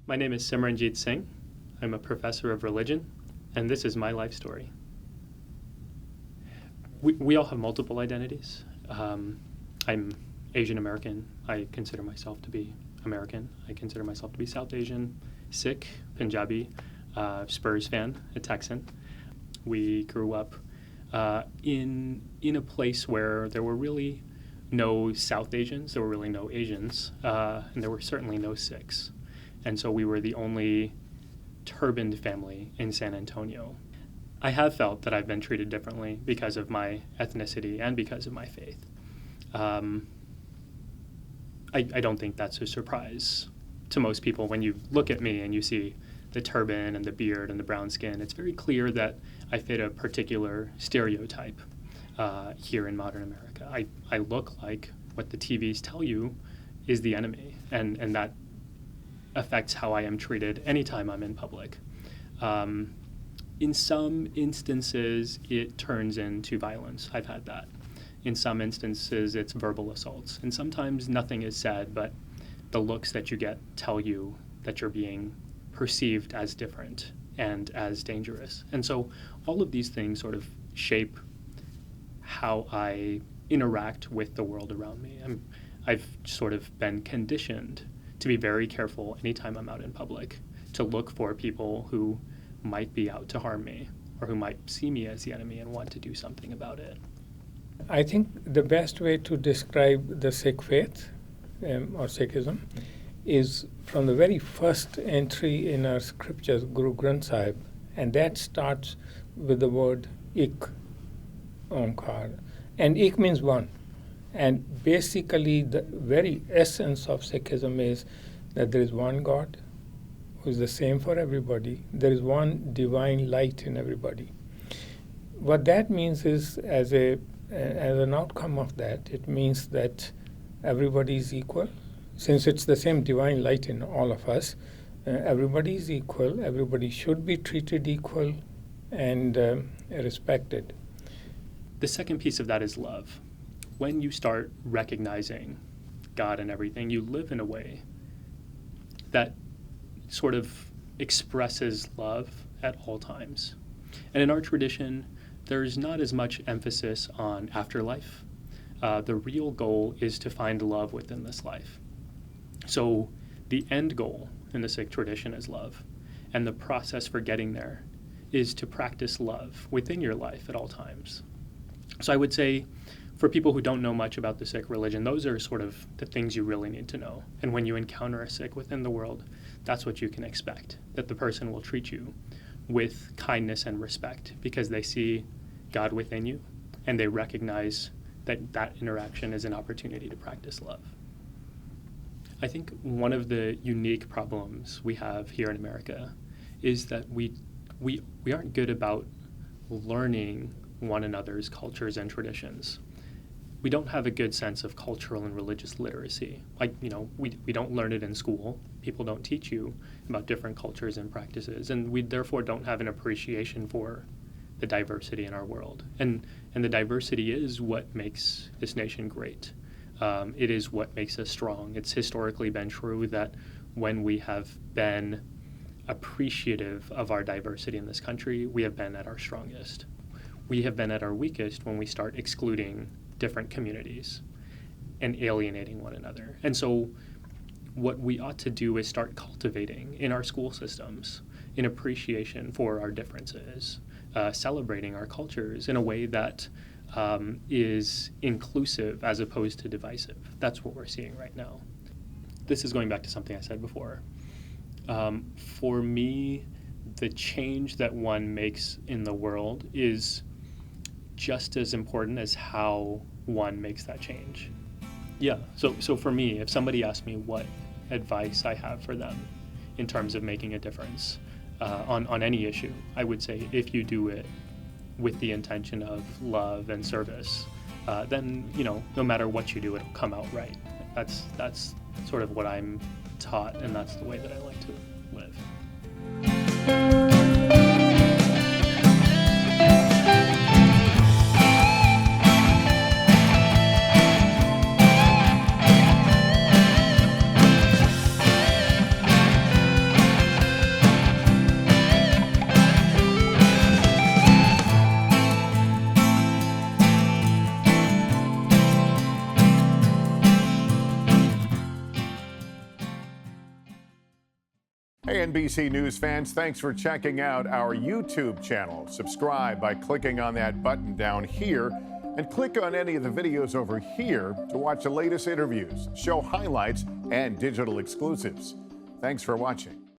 My name is Simran Jeet Singh. I'm a professor of religion, and this is my life story. We all have multiple identities. I'm Asian American. I consider myself to be American. I consider myself to be South Asian, Sikh, Punjabi, Spurs fan, a Texan. We grew up in a place where there were really no South Asians, there were really no Asians, and there were certainly no Sikhs. And so we were the only turbaned family in San Antonio. I have felt that I've been treated differently because of my ethnicity and because of my faith. I don't think that's a surprise to most people. When you look at me and you see the turban and the beard and the brown skin, it's very clear that I fit a particular stereotype here in modern America. I look like what the TVs tell you is the enemy, and that affects how I am treated anytime I'm in public. In some instances, it turns into violence. I've had that. In some instances, it's verbal assaults. And sometimes nothing is said, but the looks that you get tell you that you're being perceived as different and as dangerous. And so all of these things sort of shape how I interact with the world around me. I've sort of been conditioned to be very careful anytime I'm out in public, to look for people who might be out to harm me or who might see me as the enemy and want to do something about it. I think the best way to describe the Sikh faith or Sikhism is from the very first entry in our scriptures, Guru Granth Sahib, and that starts with the word Ik, Omkar. And Ik means one. And basically the very essence of Sikhism is that there is one God who is the same for everybody. There is one divine light in everybody. What that means is, as an outcome of that, it means that everybody is equal. Since it's the same divine light in all of us, everybody is equal, everybody should be treated equal and respected. The second piece of that is love. When you start recognizing God and everything, you live in a way that sort of expresses love at all times. And in our tradition, there's not as much emphasis on afterlife. The real goal is to find love within this life. So the end goal in the Sikh tradition is love. And the process for getting there is to practice love within your life at all times. So I would say, for people who don't know much about the Sikh religion, those are sort of the things you really need to know. And when you encounter a Sikh within the world, that's what you can expect, that the person will treat you with kindness and respect because they see God within you and they recognize that that interaction is an opportunity to practice love. I think one of the unique problems we have here in America is that we aren't good about learning one another's cultures and traditions. We don't have a good sense of cultural and religious literacy. We don't learn it in school. People don't teach you about different cultures and practices, and we therefore don't have an appreciation for the diversity in our world. And the diversity is what makes this nation great. It is what makes us strong. It's historically been true that when we have been appreciative of our diversity in this country, we have been at our strongest. We have been at our weakest when we start excluding different communities and alienating one another. And so what we ought to do is start cultivating in our school systems an appreciation for our differences, celebrating our cultures in a way that is inclusive as opposed to divisive. That's what we're seeing right now. This is going back to something I said before. For me, the change that one makes in the world is just as important as how one makes that change. Yeah, so for me, if somebody asked me what advice I have for them in terms of making a difference on any issue, I would say if you do it with the intention of love and service, then no matter what you do, it'll come out right. That's sort of what I'm taught, and that's the way that I like to live. Hey, NBC News fans, thanks for checking out our YouTube channel. Subscribe by clicking on that button down here and click on any of the videos over here to watch the latest interviews, show highlights, and digital exclusives. Thanks for watching.